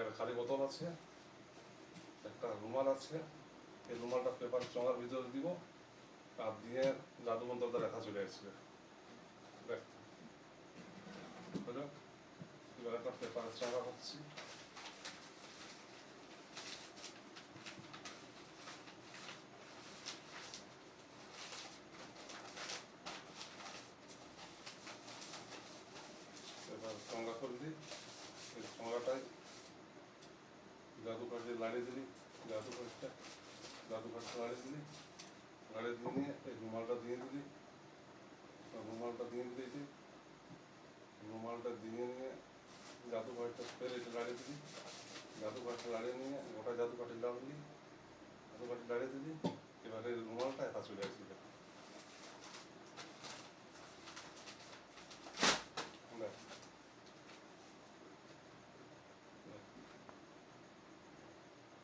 একটা খালি বোতল আছে, একটা রুমাল আছে। এই রুমালটা পেপার চঙার ভিতরে দিব, আর দিয়ে জাদু মন্ত্রটা রেখা চলে আসবে। এবার একটা পেপার চঙা হচ্ছি। এবার চঙা করে দিই, এই চঙাটাই জাদু কাঠে লাড়িয়ে দিলি, জাদু কাঠটা লাড়িয়ে দিলি, লাড়িয়ে দিয়ে নিয়ে এই রুমালটা দিয়ে দিলি, রুমালটা দিয়ে দিলি, রুমালটা দিয়ে নিয়ে জাদু কাঠটা ফেলে এটা লাড়িয়ে দিলি, জাদু কাঠটা লাড়িয়ে নিয়ে গোটা জাদু কাঠি লাড়লি, জাদু কাঠি লাড়িয়ে দিলি। এবারে রুমালটা একা চলে আসবে।